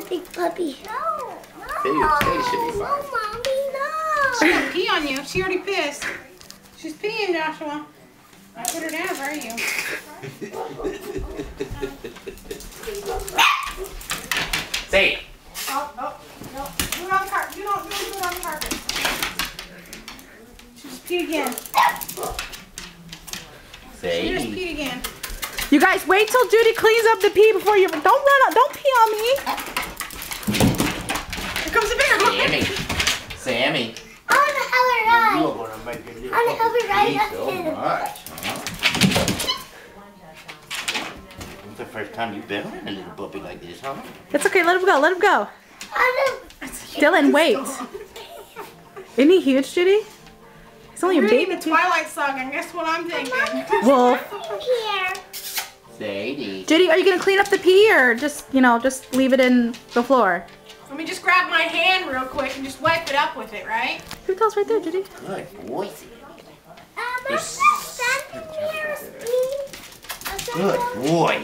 big puppy. No, Sadie should be fine. no, Mommy, no. She's gonna pee on you. She already pissed. She's peeing, Joshua. I put her down for you. Sadie. Oh, no. Do it on the carpet. You don't do it on the carpet. She just peed again. She just Sadie. peed again. You guys, wait till Judy cleans up the pee before you. Don't run out. Don't pee on me. Here comes the bear. Sammy. Sammy. I want to have a ride. You're gonna make a little I want to have a ride pee up so here. much, huh? It's the first time you've been around a little puppy like this, huh? It's okay. Let him go. Let him go. I Dylan, wait. Isn't he huge, Judy? He's only a Reading baby the too. Twilight Saga, and guess what I'm thinking? Wolf. don't care. Sadie. Judy, are you gonna clean up the pee or just, just leave it in the floor? Let me just grab my hand real quick and just wipe it up with it, right? Your towel's right there, Judy. Good boy, Sadie. I'm not done here, Steve. Good boy.